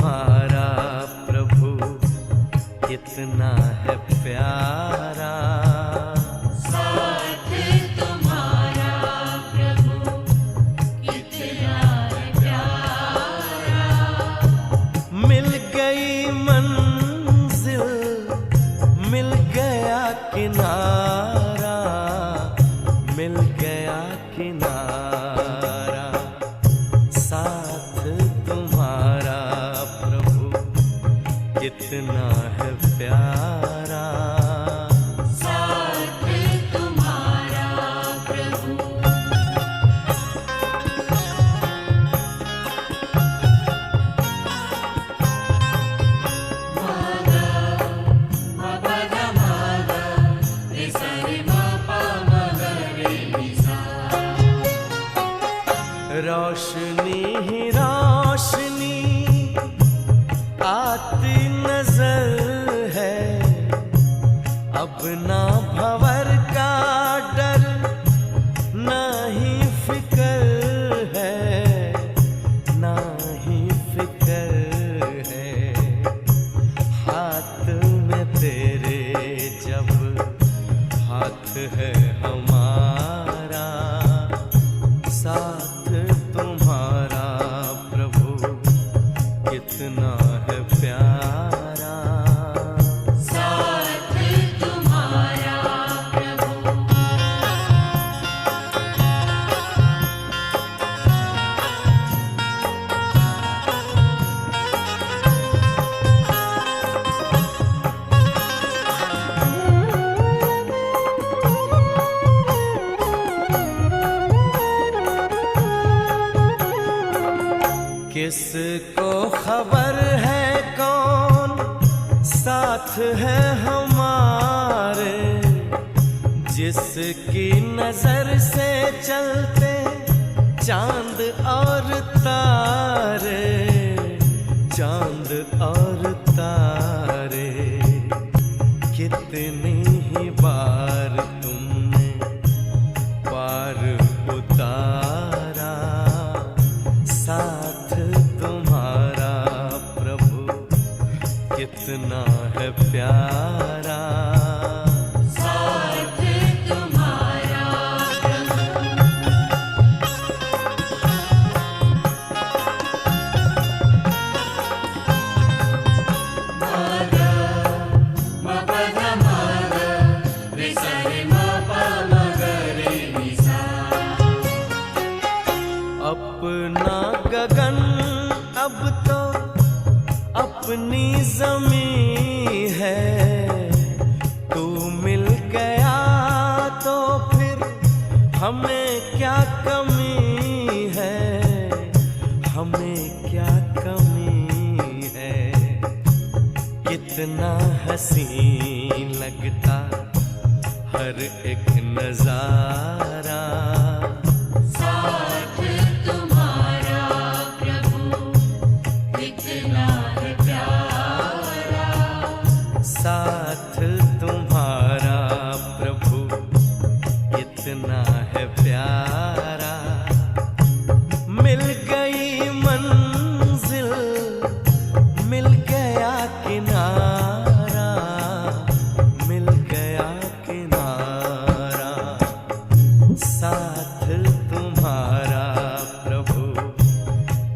तुम्हारा प्रभु कितना है प्यारा। साथ तुम्हारा प्रभु कितना है प्यारा। मिल गई मंजिल, मिल गया किनारा, मिल गया किनारा। साथ तुम्हारा प्रभु कितना है प्यारा। साथ तुम्हारा प्रभु। रोशनी ही रोशनी आती नजर है, अब ना भंवर का डर ना ही फिक्र है, ना ही फिक्र है। हाथ में तेरे जब हाथ है हमारा, साथ तुम्हारा प्रभु कितना है प्यारा। साथ तुम्हारा प्रभु। किसको खबर है कौन साथ है हमारे, जिसकी नजर से चलते चांद और तारे, चांद और तारे। कितनी ही बार तुमने पार उतारा, साथ तुम्हारा प्रभु कितना है प्यारा। साथ तुम्हारा प्रभु। अपना गगन अब तो अपनी ज़मीं है, तू मिल गया तो फिर हमें क्या कमी है, हमें क्या कमी है। कितना हसीन लगता हर एक नजारा, साथ तुम्हारा प्रभु कितना है प्यारा। साथ तुम्हारा प्रभु कितना है प्यारा। मिल गई मंजिल, मिल गया किनारा, मिल गया किनारा। साथ तुम्हारा प्रभु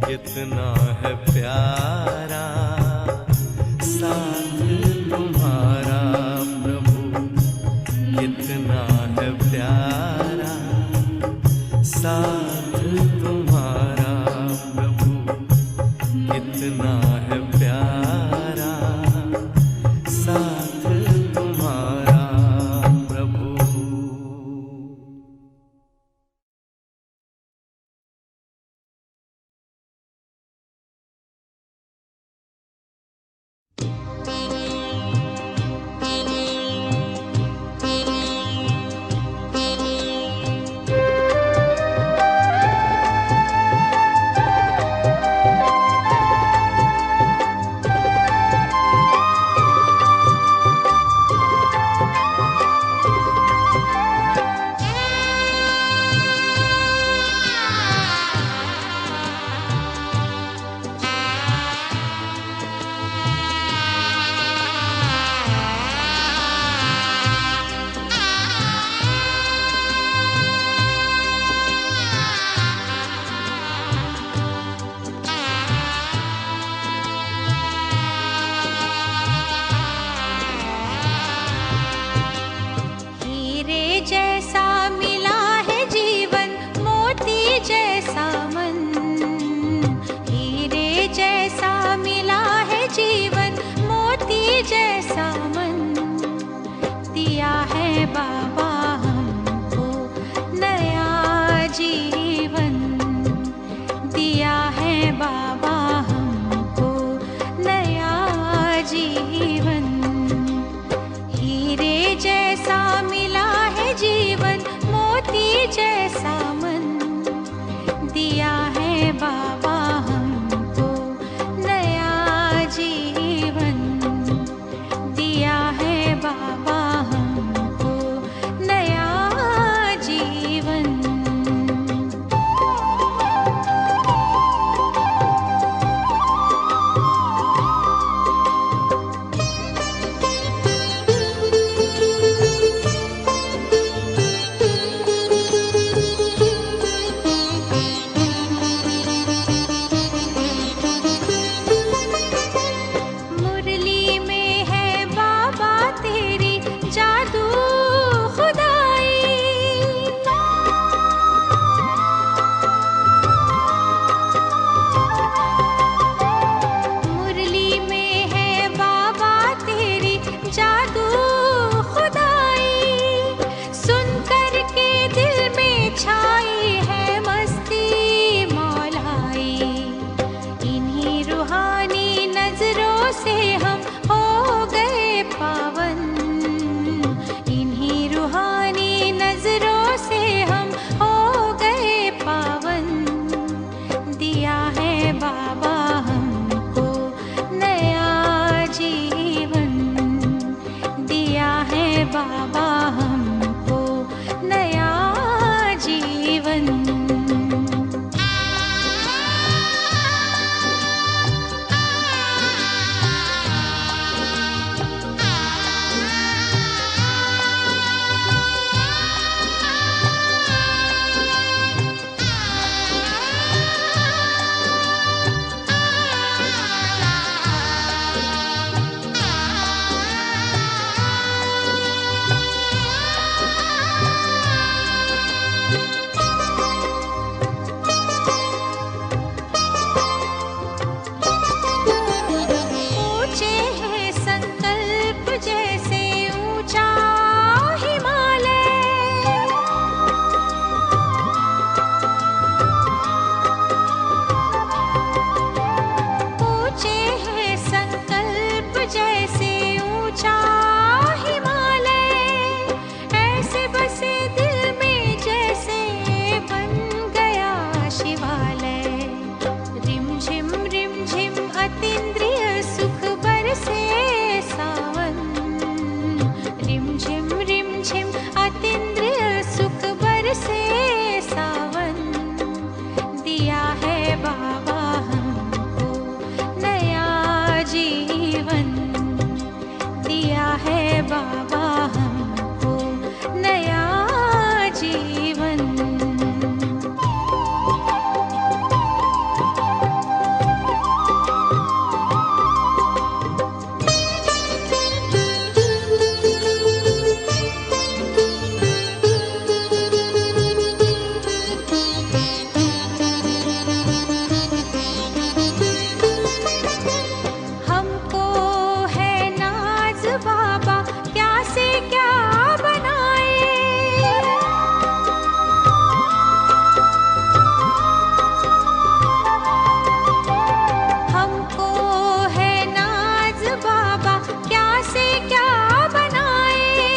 कितना है प्यारा। साथ तुम्हारा प्रभु कितना है प्यारा। साथ तुम्हारा प्रभु कितना है प्यारा। साथ तुम्हारा प्रभु। जैसा मन दिया है बाबा हमको, नया जीवन दिया है बाबा हमको, नया जीवन। हीरे जैसा मिला है जीवन, मोती जैसा मन दिया है बाबा हमको, नया जीवन दिया है बाबा हमको, नया जीवन। मुरली में है बाबा तेरी जादू खुदाई, मुरली में है बाबा तेरी जादू खुदाई। सुन कर के दिल में छाई है मस्ती मौलाई, इन्हीं रूहानी नजरों से हम हो गए पावन, इन्हीं रूहानी नजरों से हम हो गए पावन। दिया है बाबा हमको नया जीवन, दिया है बाबा हमको नया जीवन। ऊंचे हैं संकल्प जैसे ऊंचा हिमालय, ऊंचे हैं संकल्प जैसे ऊंचा हिमालय। ऐसे बसे दिल में जैसे बन गया शिवालय। रिमझिम अतीन्द्रिय सुख बरसे सावन, रिमझिम अतीन्द्रिय सुख बरसे सावन। दिया है बाबा हमको नया जीवन, दिया है बाबा हमको नया जीवन। हमको है नाज बाबा क्या से क्या बनाए, हमको है नाज बाबा क्या से क्या बनाए।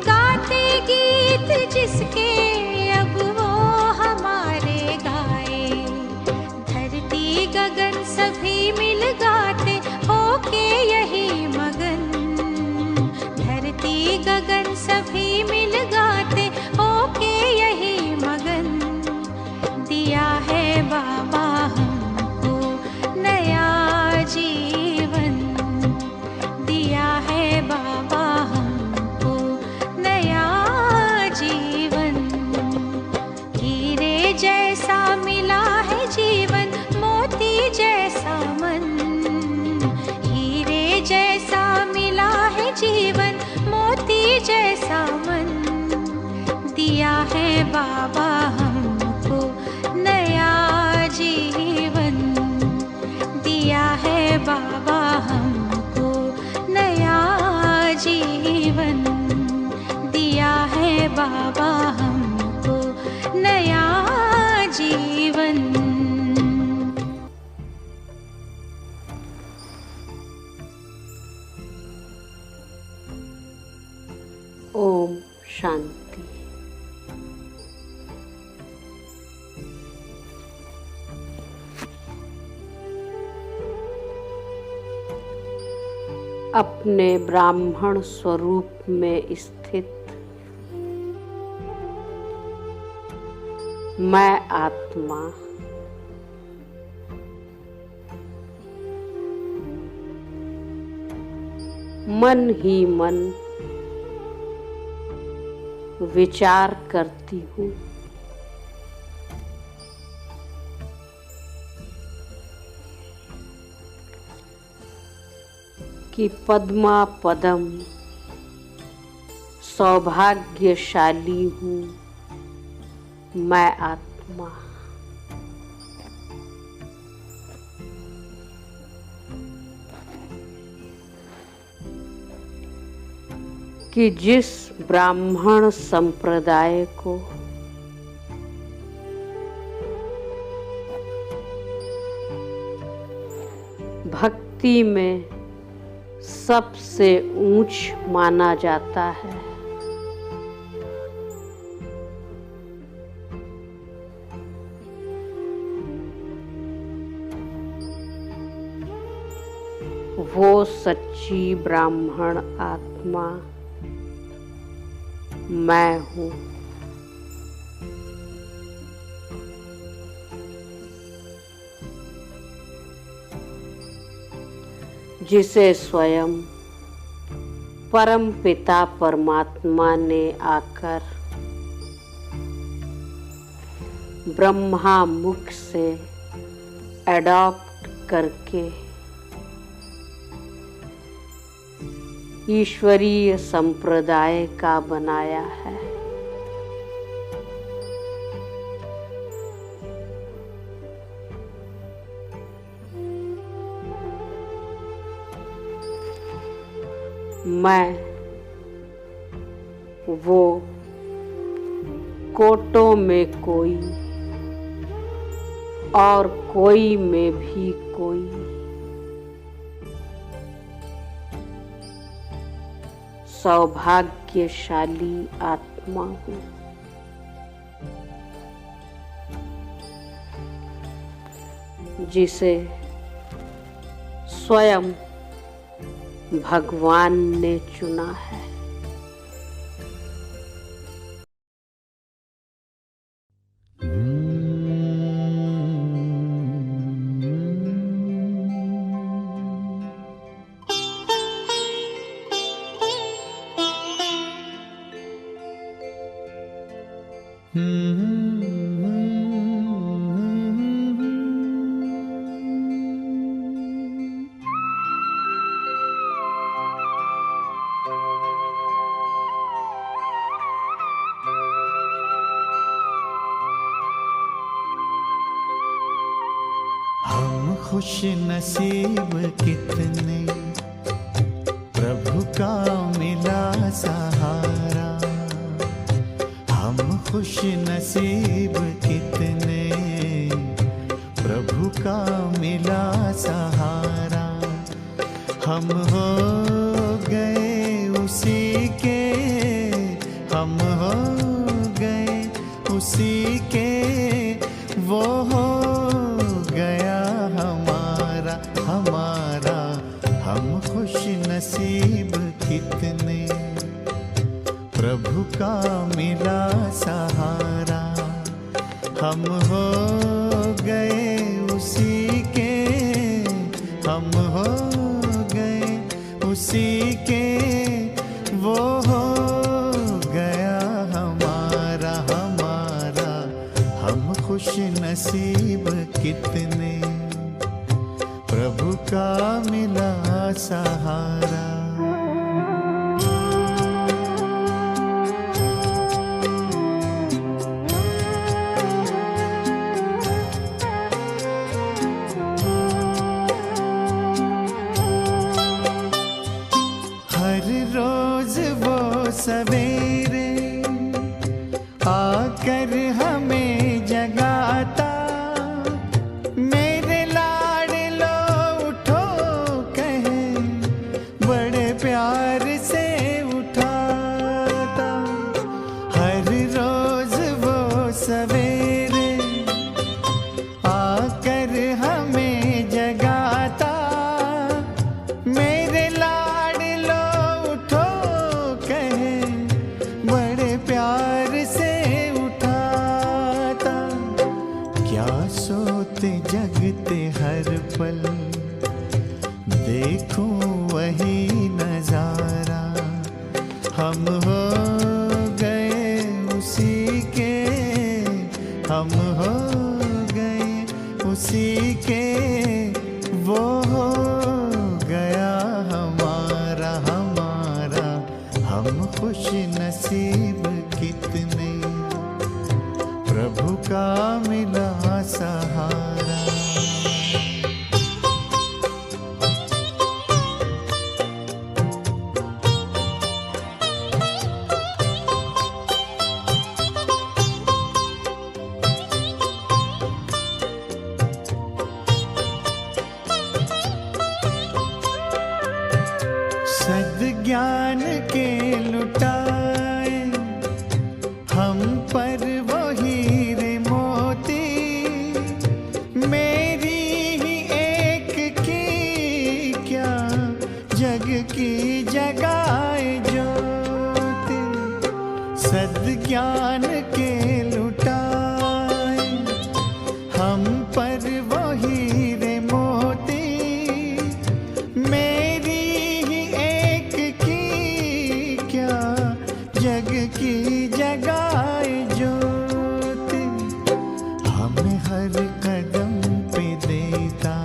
गाते गीत जिसके अब वो हमारे गाए, धरती गगन सभी मिल गाते होके यही मगन, धरती गगन सभी मिल गाते होके यही मगन। दिया है बाबा हमको नया जीवन, दिया है बाबा हमको नया जीवन। हीरे जैसा मिला है जीवन, मोती जैसा मन, हीरे जैसा मिला है जीवन, मोती जैसा मन। दिया है बाबा हमको नया जीवन, दिया है बाबा हमको नया ओम शांति। अपने ब्राह्मण स्वरूप में स्थित मैं आत्मा मन ही मन विचार करती हूँ कि पद्मा पदम सौभाग्यशाली हूँ मैं आत्मा। कि जिस ब्राह्मण संप्रदाय को भक्ति में सबसे ऊंच माना जाता है, वो सच्ची ब्राह्मण आत्मा मैं हूँ। जिसे स्वयं परम पिता परमात्मा ने आकर ब्रह्मा मुख से एडॉप्ट करके ईश्वरीय संप्रदाय का बनाया है। मैं वो कोटों में कोई और कोई में भी कोई सौभाग्यशाली आत्मा हूँ। जिसे स्वयं भगवान ने चुना है। हम खुश नसीब कितने, प्रभु का मिला सहारा। हम खुश नसीब कितने, प्रभु का मिला सहारा। हम हो गए उसी के, हम हो गए उसी के, वो हो गया हमारा हमारा। हम खुश नसीब कितने, प्रभु का मिला सहारा। हम हो गए उसी के, हम हो गए उसी के, वो हो गया हमारा हमारा। हम खुश नसीब कितने, प्रभु का मिला सहारा। हर रोज वो सवेरे आकर हमें जगाता। मेरे लाडलो उठो कहे, बड़े प्यार से उठाता। देखूं वही नजारा। हम हो गए उसी के, हम हो गए उसी के, वो हो गया हमारा हमारा। हम खुश नसीब कितने, प्रभु का मिला सहारा। सद्ज्ञान के लुटाए हम पर वो हीरे मोती, मेरी ही एक की क्या जग की जगाए ज्योति। सद्ज्ञान के लुटाए हम पर वो हीरे मोती, मेरी ही एक की क्या जग की जगाए ज्योति। हमें हर कदम पे देता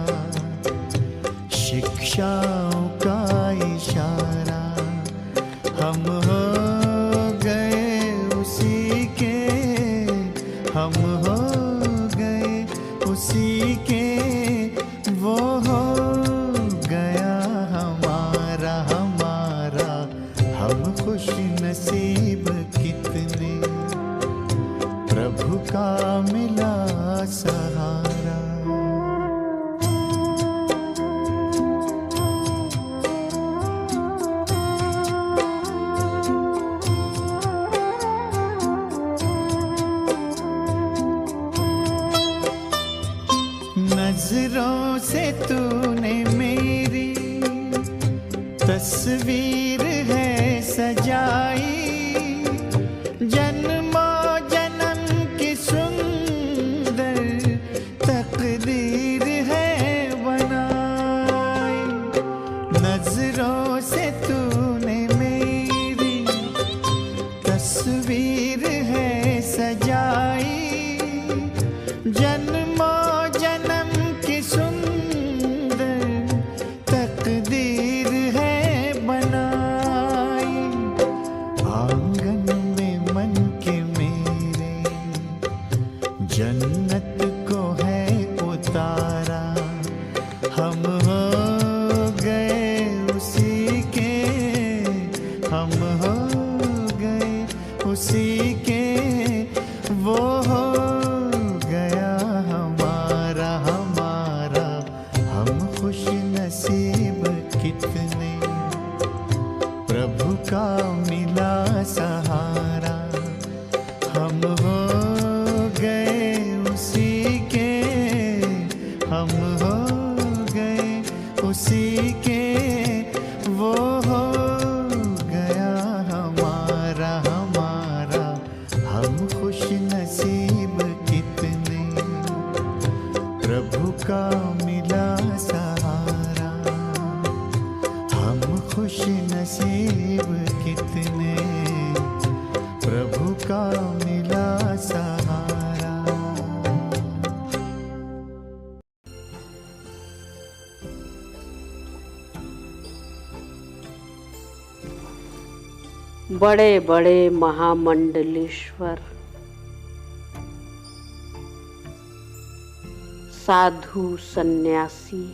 शिक्षाओं का इशारा। हम हो गए उसी के, हम हो गए उसी के, वो हो गया हमारा हमारा। हम खुश नसीब कितने, प्रभु का मिला सहारा। नजरों से तूने मेरी तस्वीर है सजाई, जन्मों जन्म की सुंदर तकदीर है बनाई। नजरों से तूने मेरी तस्वीर है सजाई, जन्मों जन्म की सुंदर तकदीर है बनाई। आंगन में मन के मेरे जन्नत को है उतारा। हम हो गए उसी के, हम हो गए उसी के, वो हो गया हमारा हमारा। हम खुश नसीब कितने, प्रभु का मिला सहारा। हम हो गए उसी के, हम हो गए उसी के, वो हो गया हमारा हमारा। हम खुश नसीब कितने, प्रभु का मिला सहारा। हम खुश नसीब कितने, प्रभु का मिला सहारा। बड़े बड़े महामंडलेश्वर, साधु सन्यासी,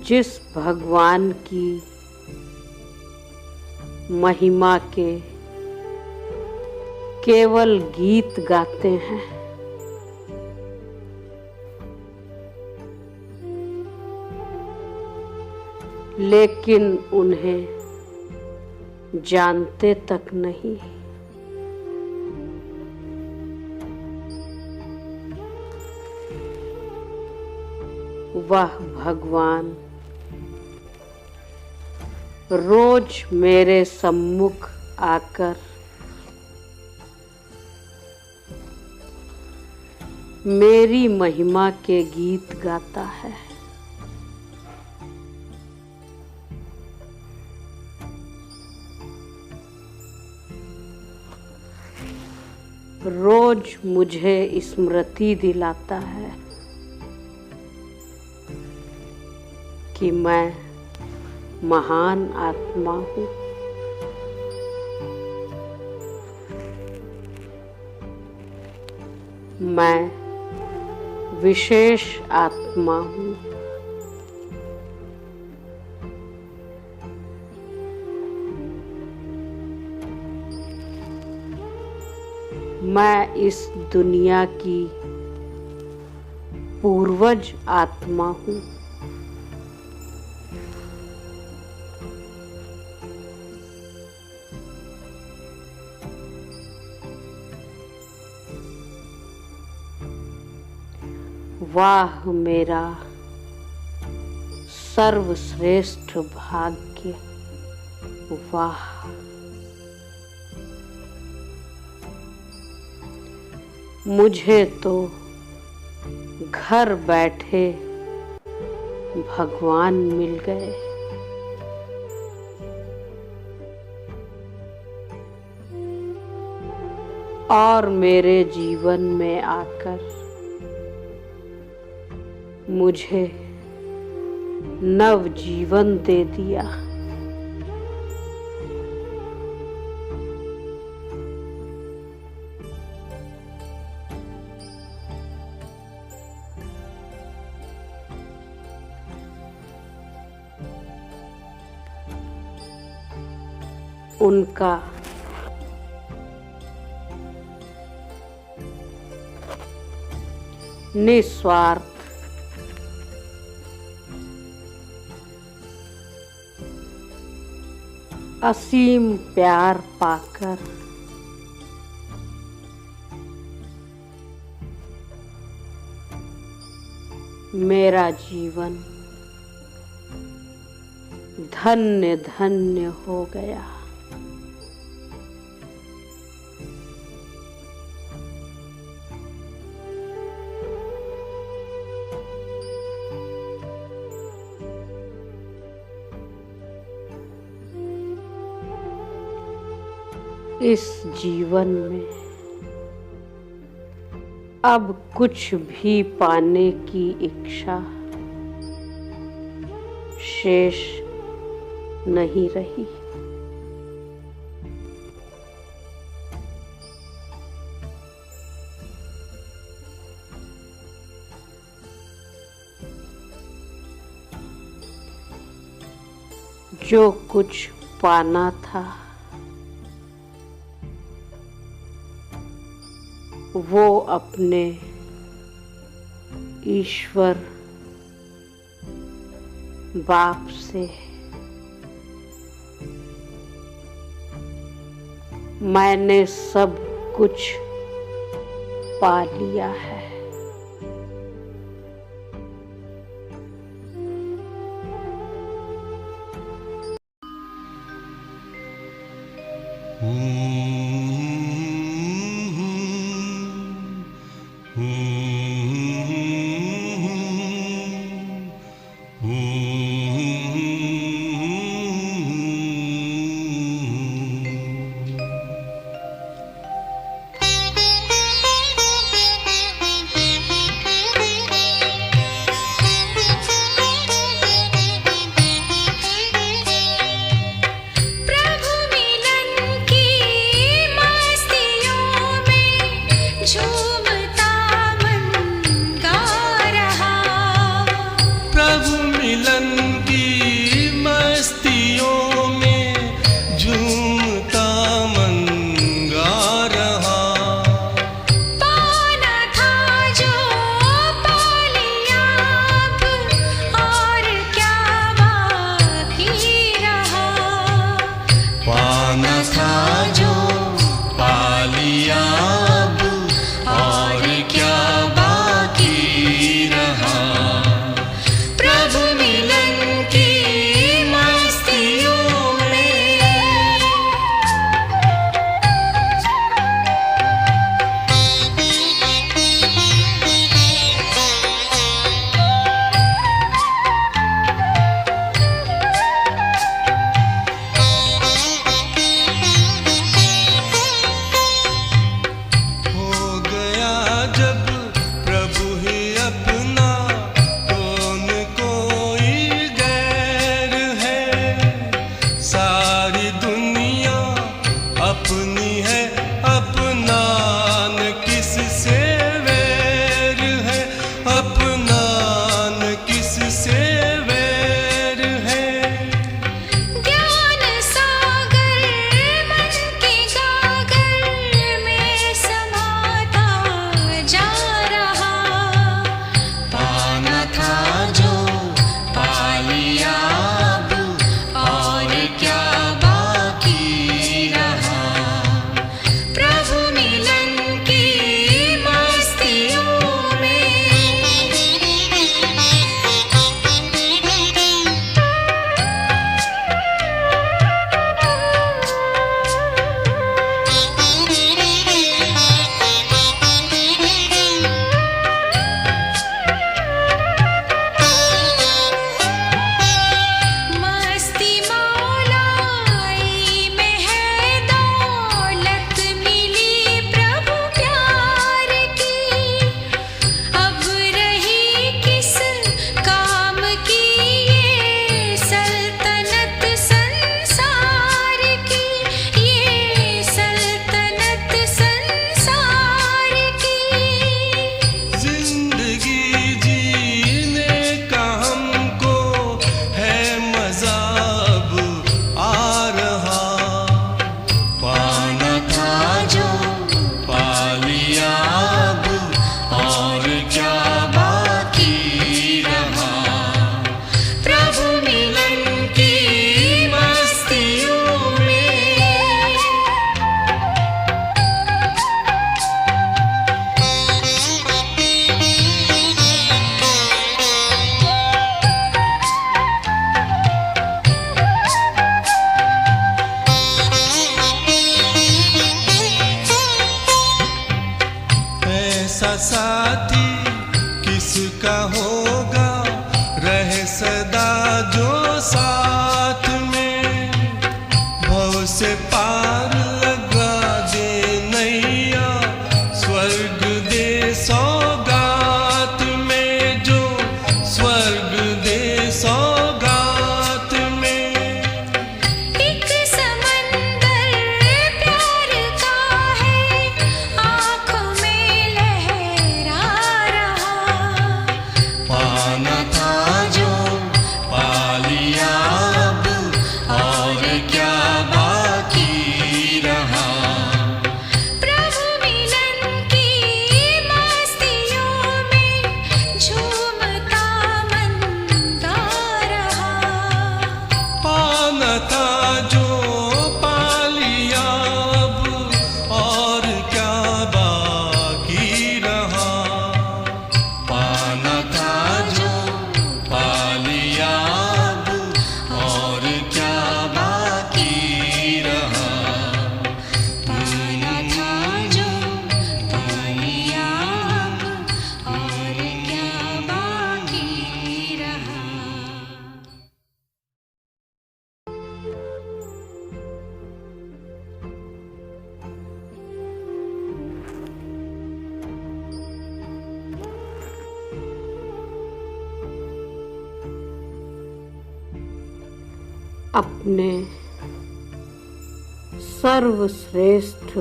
जिस भगवान की महिमा के केवल गीत गाते हैं, लेकिन उन्हें जानते तक नहीं। वह भगवान रोज मेरे सम्मुख आकर मेरी महिमा के गीत गाता है। रोज मुझे स्मृति दिलाता है कि मैं महान आत्मा हूँ। मैं विशेष आत्मा हूँ। मैं इस दुनिया की पूर्वज आत्मा हूँ। वाह मेरा सर्वश्रेष्ठ भाग्य, वाह। मुझे तो घर बैठे भगवान मिल गए। और मेरे जीवन में आकर मुझे नव जीवन दे दिया। उनका निस्वार्थ असीम प्यार पाकर मेरा जीवन धन्य धन्य हो गया। इस जीवन में अब कुछ भी पाने की इच्छा शेष नहीं रही। जो कुछ पाना था वो अपने ईश्वर बाप से मैंने सब कुछ पा लिया है। प्रभु मिलन की साथ में, भव से पार लगा दे नैया, स्वर्ग दे सौगात में, जो स्वर्ग दे सौगात में। एक समंदर प्यार का है, आँखों में लहरा रहा। पाना था जो पा लिया अब, और क्या बाकी रहा। प्रभु मिलन की मस्तियों में झूमता मन गा रहा। पाना था जो पा लिया अब, और क्या बाकी रहा। पाना था जो पा लिया अब, और क्या बाकी रहा। पाना था जो पा लिया अब, और क्या बाकी रहा। अपने सर्वश्रेष्ठ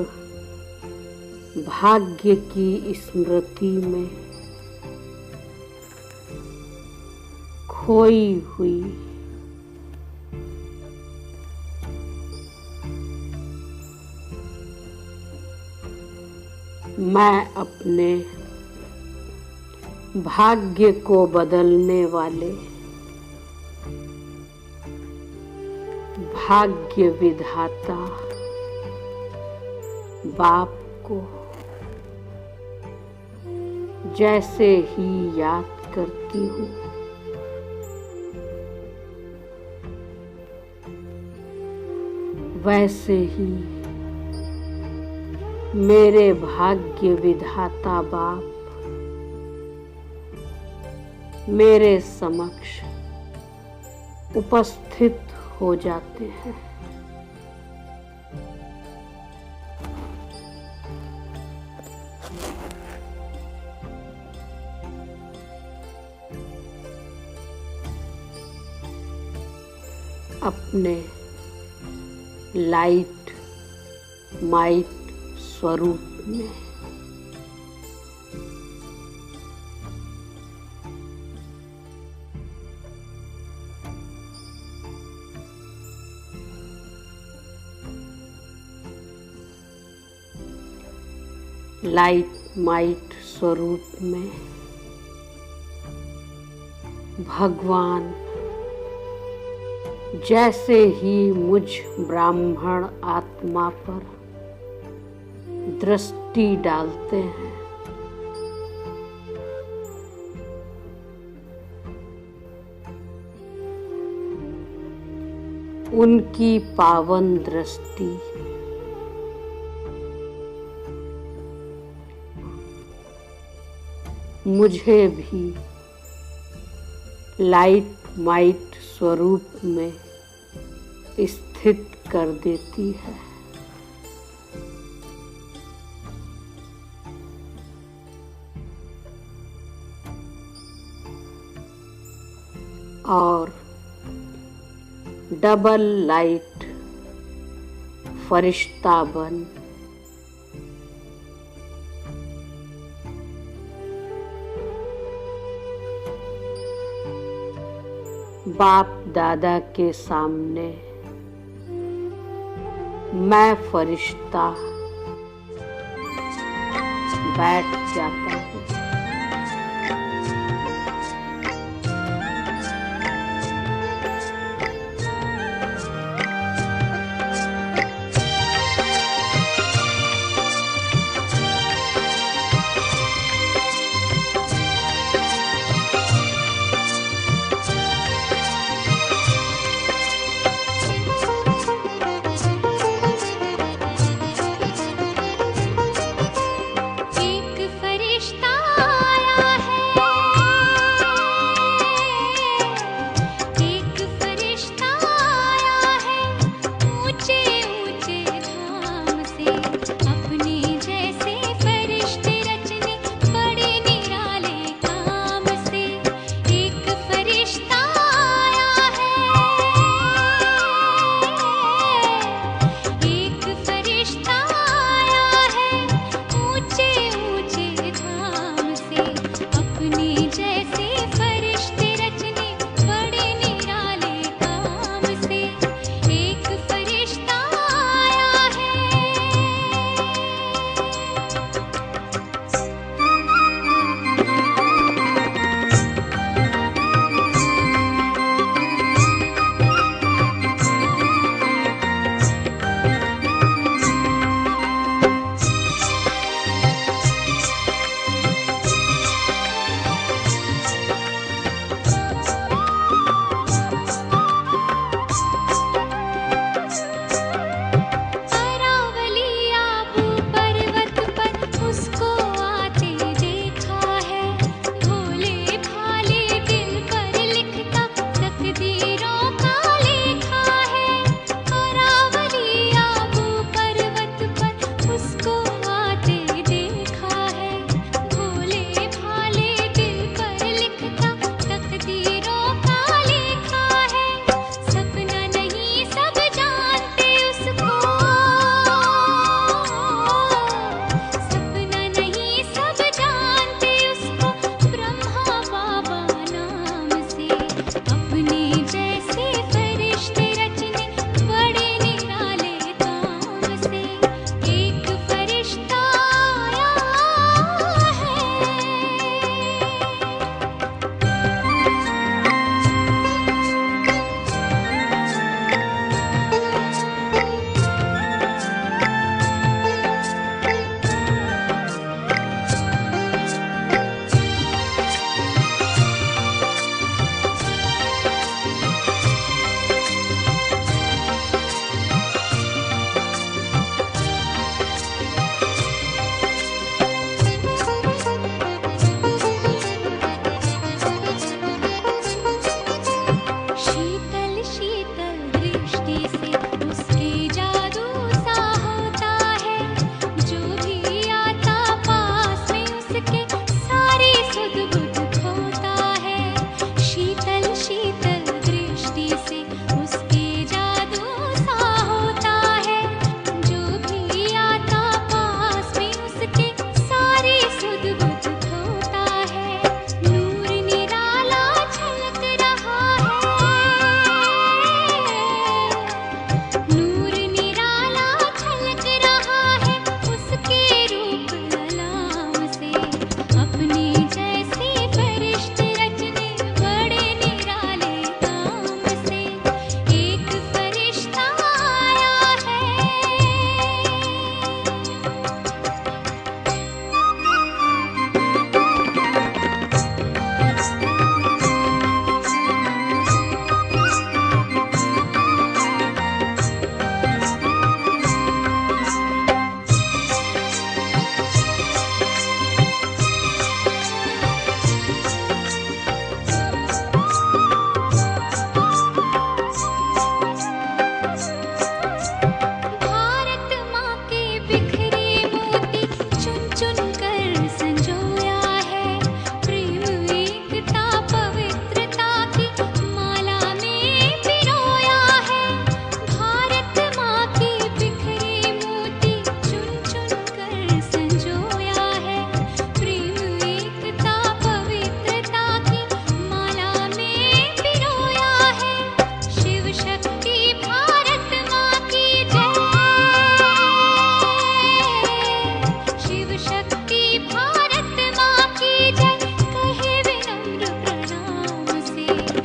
भाग्य की स्मृति में खोई हुई मैं अपने भाग्य को बदलने वाले भाग्य विधाता बाप को जैसे ही याद करती हूँ, वैसे ही मेरे भाग्य विधाता बाप मेरे समक्ष उपस्थित हो जाते हैं। अपने लाइट माइट स्वरूप में लाइट माइट स्वरूप में भगवान जैसे ही मुझ ब्राह्मण आत्मा पर दृष्टि डालते हैं, उनकी पावन दृष्टि मुझे भी लाइट माइट स्वरूप में स्थित कर देती है। और डबल लाइट फरिश्ता बन बाप दादा के सामने मैं फरिश्ता बैठ जाता हूँ। एक फरिश्ता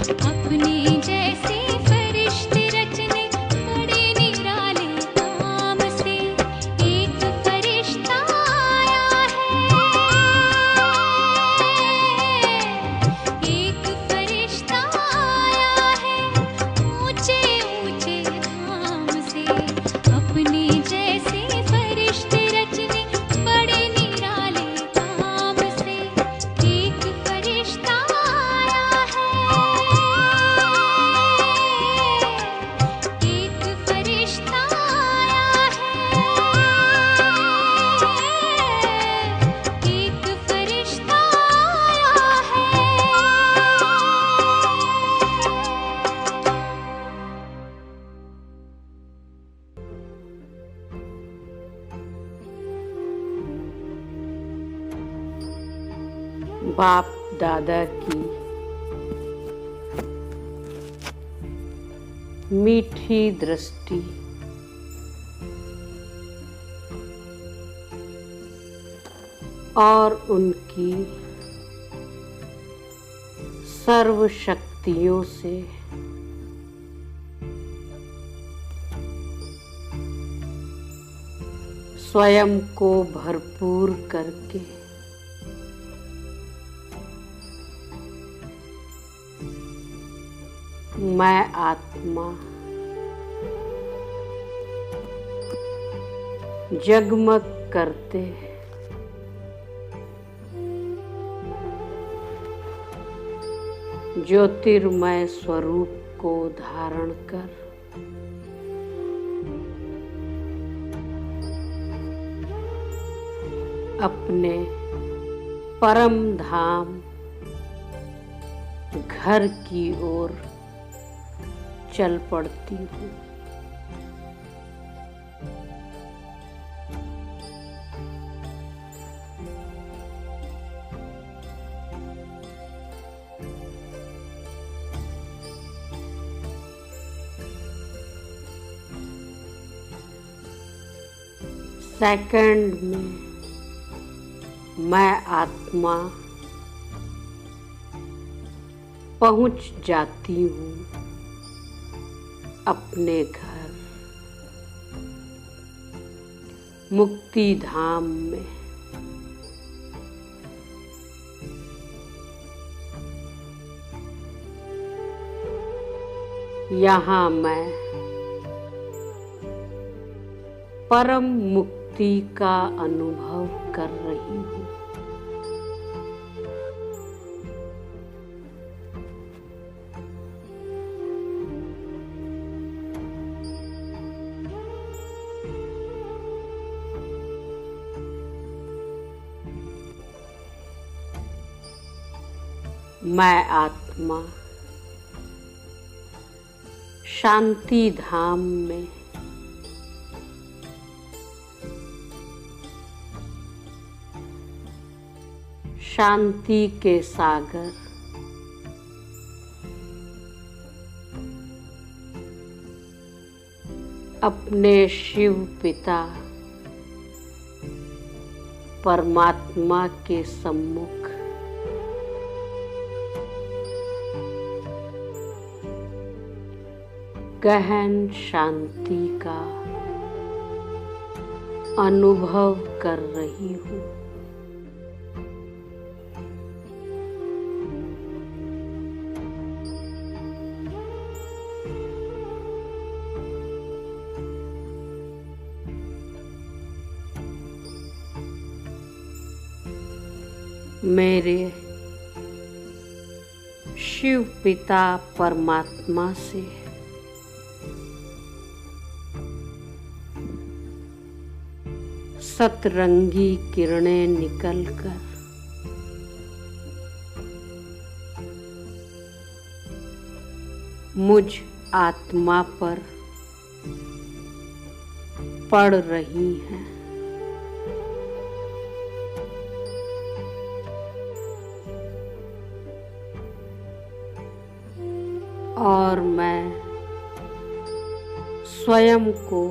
अपने जैसे फरिश्ते रचने बड़े निराले काम से। एक फरिश्ता आया है, एक फरिश्ता आया है ऊंचे ऊंचे धाम से। अपने जैसे फरिश्ते रचने बड़े निराले काम से। एक फरिश्ता आया है, एक फरिश्ता आया है, एक फरिश्ता आया है। बाप दादा की मीठी दृष्टि और उनकी सर्व शक्तियों से स्वयं को भरपूर करके मैं आत्मा जगमग करते ज्योतिर्मय स्वरूप को धारण कर अपने परम धाम घर की ओर चल पड़ती हूँ। सेकंड में मैं आत्मा पहुंच जाती हूँ अपने घर मुक्ति धाम में। यहाँ मैं परम मुक्ति का अनुभव कर रही हूँ। मैं आत्मा शांति धाम में शांति के सागर अपने शिव पिता परमात्मा के सम्मुख गहन शांति का अनुभव कर रही हूँ। मेरे शिव पिता परमात्मा से सतरंगी किरणें निकलकर मुझ आत्मा पर पड़ रही हैं। और मैं स्वयं को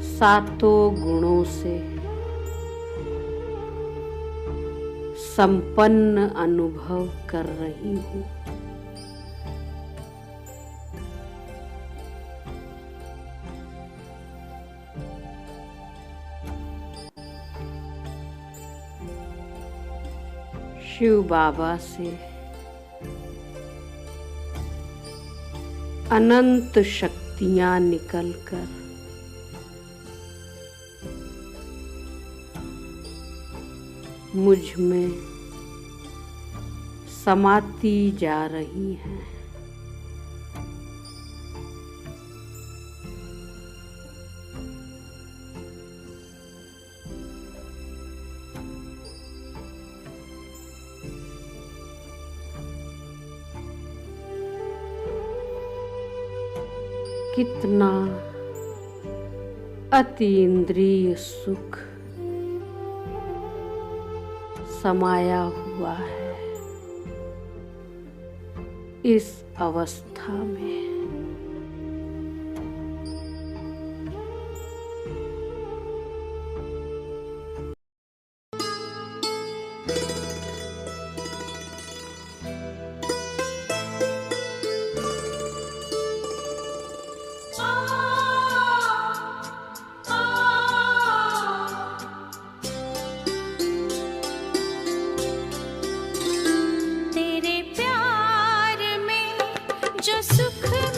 सातों गुणों से संपन्न अनुभव कर रही हूँ। शिव बाबा से अनंत शक्तियां निकलकर मुझ में समाती जा रही हैं। कितना अतीन्द्रिय सुख समाया हुआ है इस अवस्था में। तेरे प्यार में जो सुख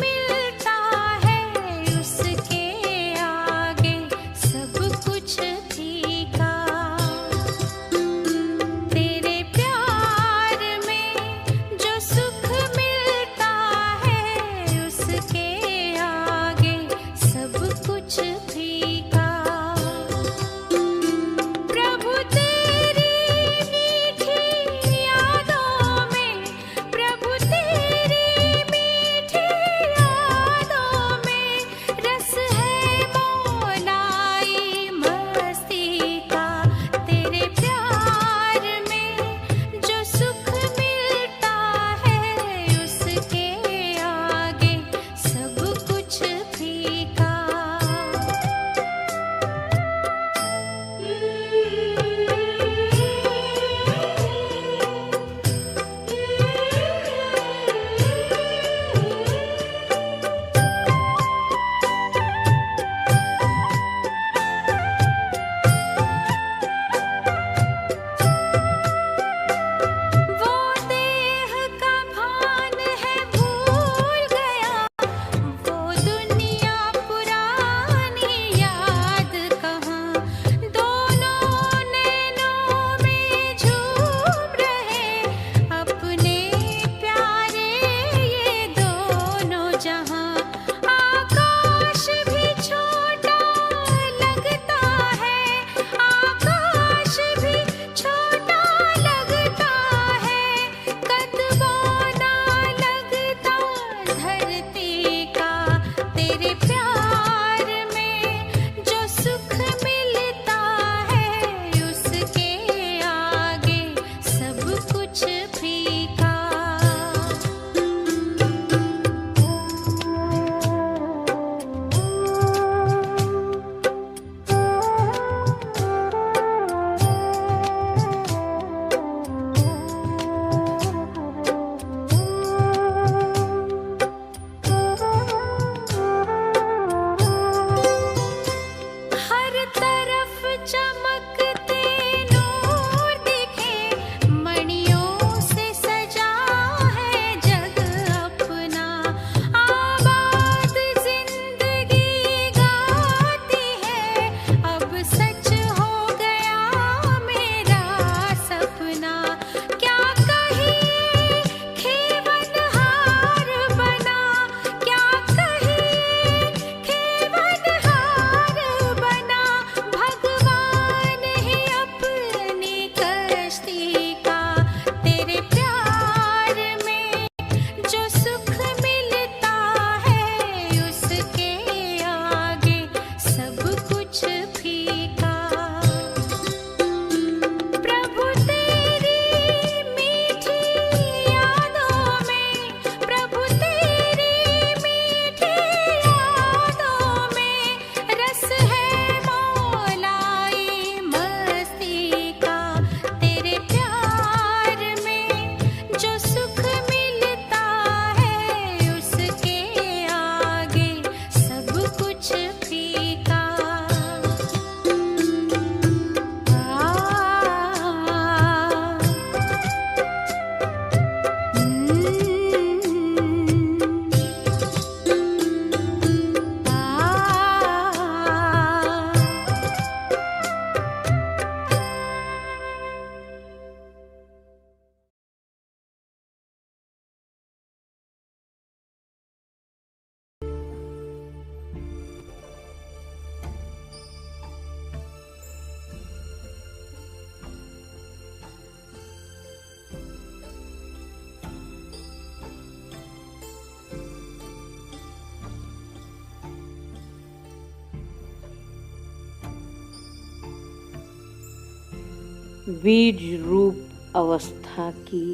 बीज रूप अवस्था की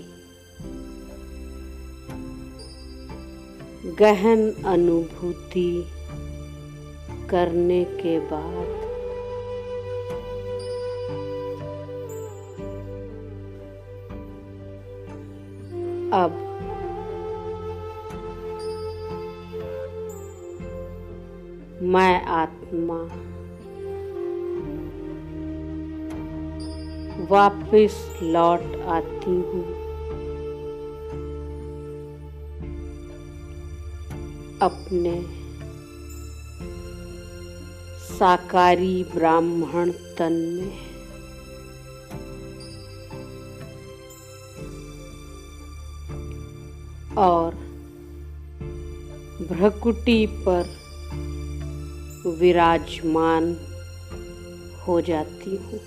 गहन अनुभूति करने के बाद अब मैं आत्मा वापस लौट आती हूँ अपने साकारी ब्राह्मण तन में। और भ्रकुटी पर विराजमान हो जाती हूँ।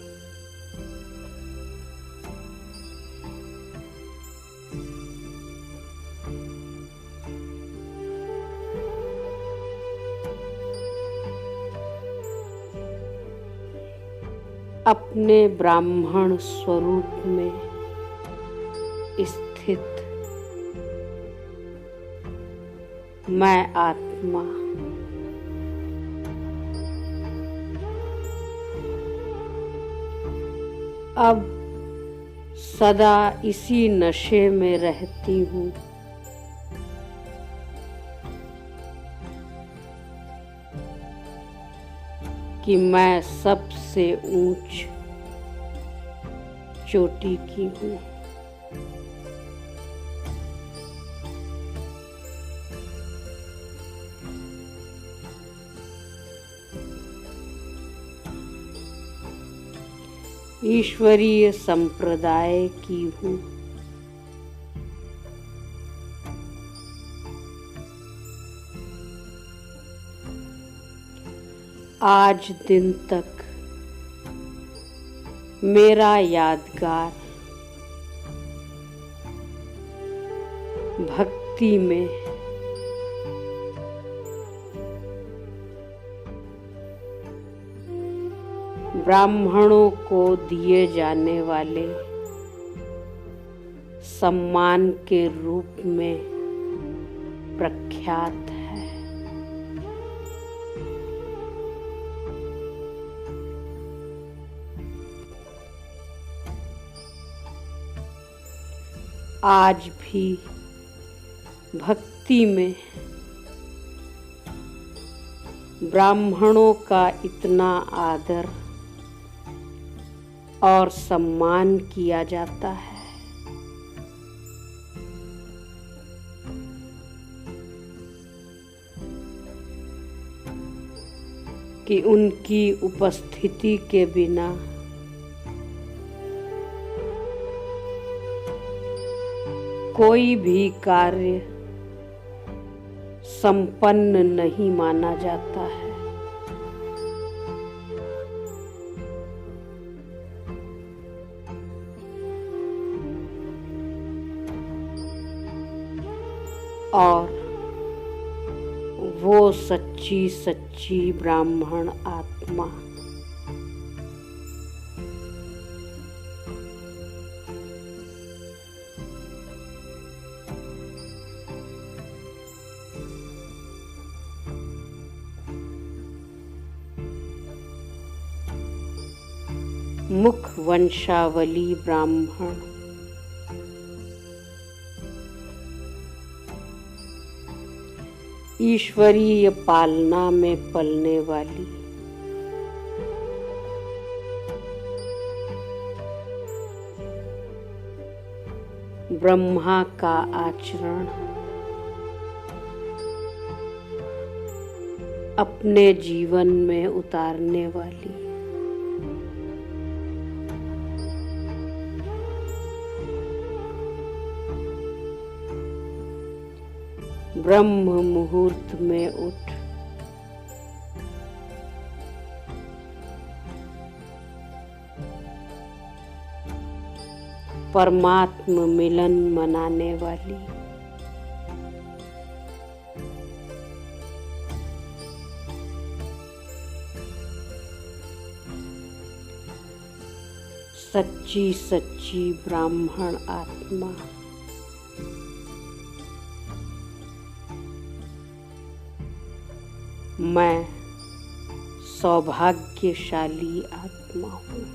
अपने ब्राह्मण स्वरूप में स्थित मैं आत्मा अब सदा इसी नशे में रहती हूँ कि मैं सबसे ऊंच चोटी की हूँ। ईश्वरीय संप्रदाय की हूँ। आज दिन तक मेरा यादगार भक्ति में ब्राह्मणों को दिए जाने वाले सम्मान के रूप में प्रख्यात है। आज भी भक्ति में ब्राह्मणों का इतना आदर और सम्मान किया जाता है कि उनकी उपस्थिति के बिना कोई भी कार्य संपन्न नहीं माना जाता है। और वो सच्ची सच्ची ब्राह्मण आत्मा मुख वंशावली ब्राह्मण ईश्वरीय पालना में पलने वाली ब्रह्मा का आचरण अपने जीवन में उतारने वाली ब्रह्म मुहूर्त में उठ परमात्म मिलन मनाने वाली सच्ची सच्ची ब्राह्मण आत्मा। मैं सौभाग्यशाली आत्मा हूँ।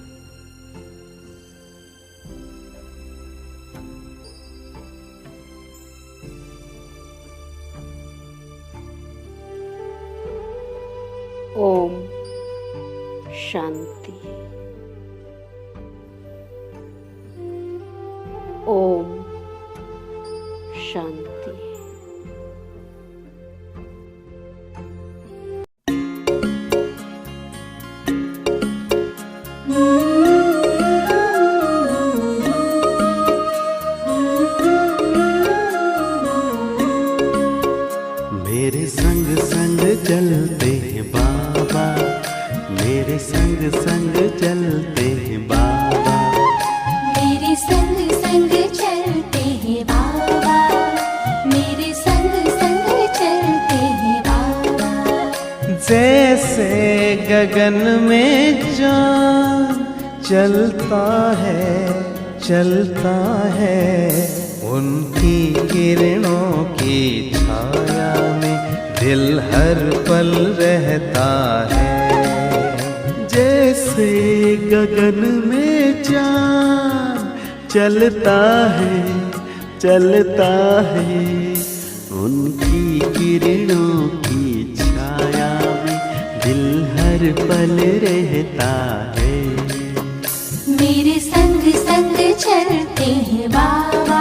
ओम शांति। ओम शांति। मेरे संग संग चलते हैं बाबा, मेरे संग संग चलते हैं बाबा, मेरे संग संग चलते हैं बाबा, मेरे संग संग चलते हैं बाबा। जैसे गगन में चाँद चलता है, उनकी किरणों की छाया में दिल हर पल रहता है। जैसे गगन में चाँद चलता है, उनकी किरणों की छाया में दिल हर पल रहता है। मेरे संग संग चलते हैं बाबा,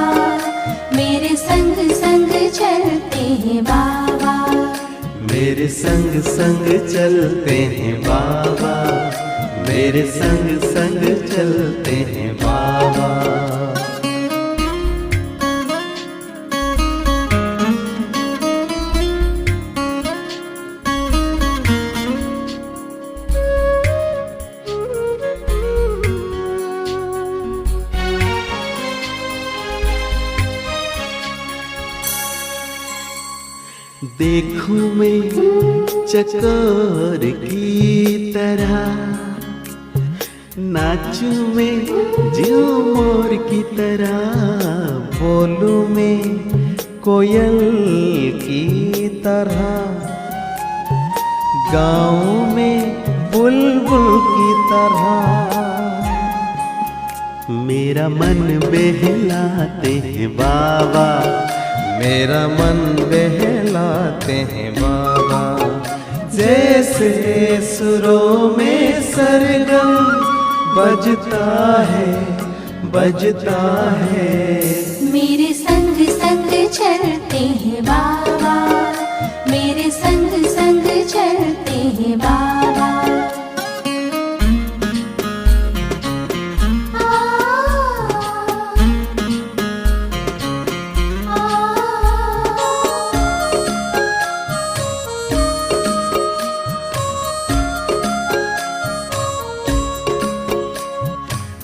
मेरे संग संग चलते हैं बाबा, मेरे संग संग चलते हैं बाबा, मेरे संग संग चलते हैं बाबा। देखूं मैं चकोर की तरह, नाचूं मैं ज्यों मोर की तरह, बोलूं मैं कोयल की तरह, गाऊं मैं बुलबुल की तरह। मेरा मन बहलाते हैं बाबा, मेरा मन बहलाते हैं बाबा। जैसे सुरों में सरगम बजता है। मेरे संग संग चलते हैं बाबा, मेरे संग संग चलते हैं बाबा।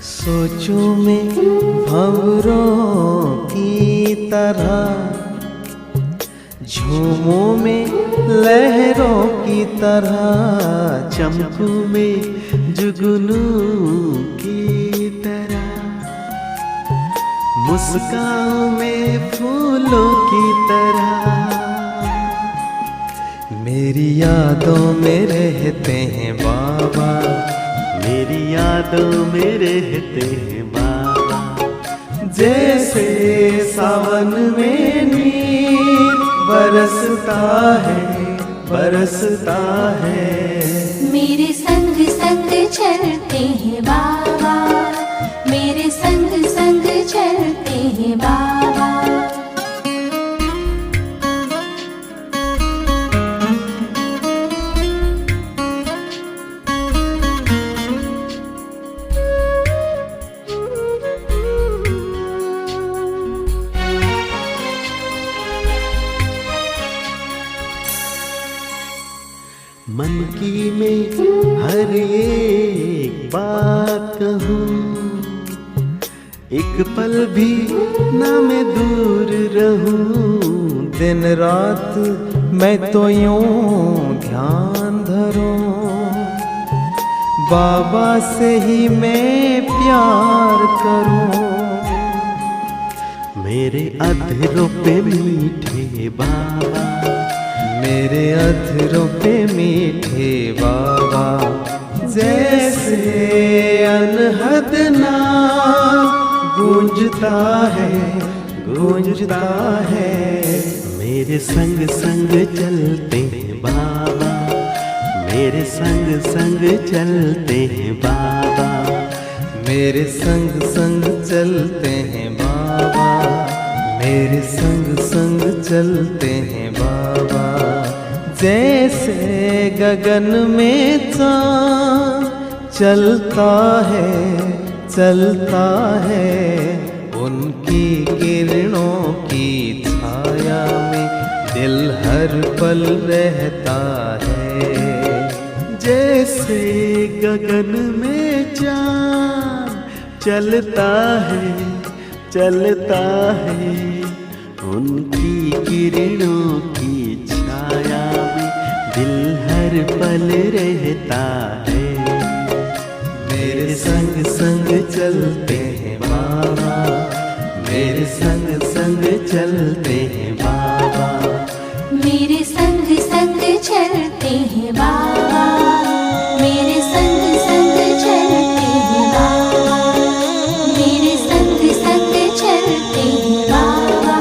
सोचूं मैं भंवरों की तरह, झूमों में लहरों की तरह, चमकूं में जुगनू की तरह, मुस्कान में फूलों की तरह। मेरी यादों में रहते हैं बाबा, मेरी यादों में रहते हैं बाबा। जैसे सावन में नीर बरसता है। मेरे संग संग चलते हैं बाबा, मेरे संग संग चलते हैं बाबा। मन की मैं हर एक बात कहूँ, एक पल भी ना मैं दूर रहूं। दिन रात मैं तो यूं ध्यान धरूं, बाबा से ही मैं प्यार करूं। मेरे अधरों पे मीठे बाबा, मेरे अधरों पे मीठे बाबा, जैसे अनहद नाम गूंजता है, गूंजता है। मेरे संग संग चलते हैं बाबा, मेरे संग संग चलते हैं बाबा, मेरे संग संग चलते हैं बाबा, मेरे संग संग चलते हैं बाबा। जैसे गगन में चाँद चलता है, चलता है, उनकी किरणों की छाया में दिल हर पल रहता है। जैसे गगन में चाँद चलता है, चलता है, उनकी किरणों की छाया में दिल हर पल रहता है। मेरे संग संग चलते हैं बाबा, मेरे संग संग चलते हैं बाबा, मेरे संग संग चलते हैं बाबा, मेरे संग संग चलते हैं बाबा, मेरे संग संग चलते हैं बाबा,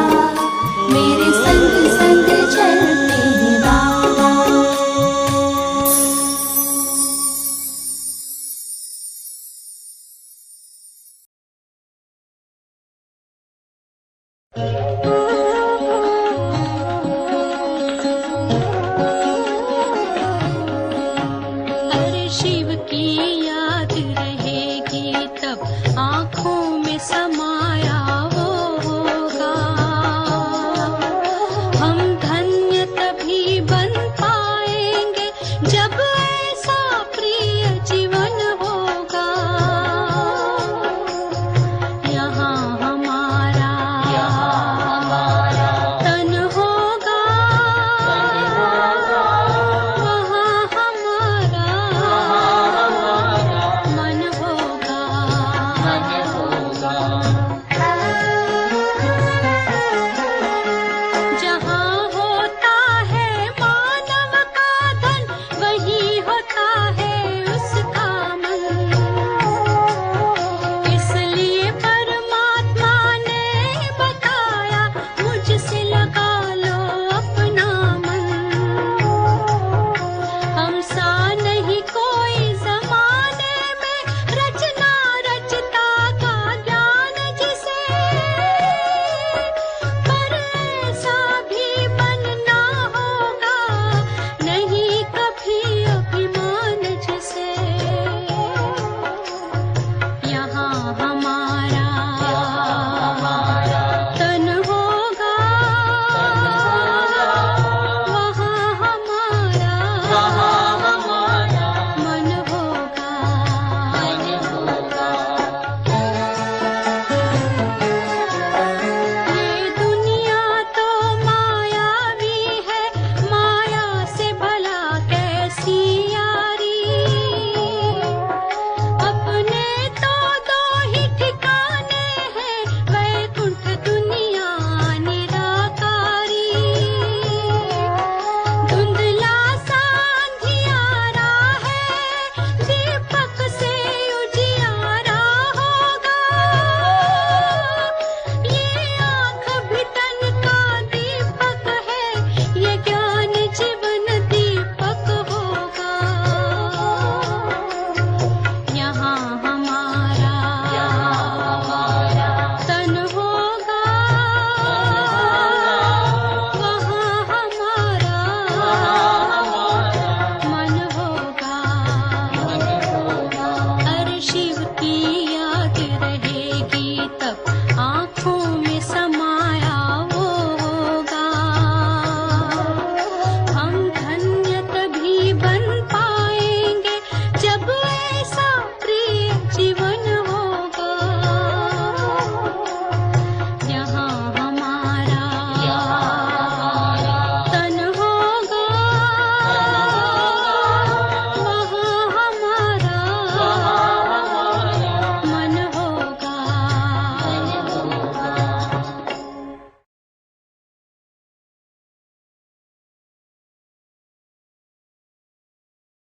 मेरे संग संग चलते हैं बाबा।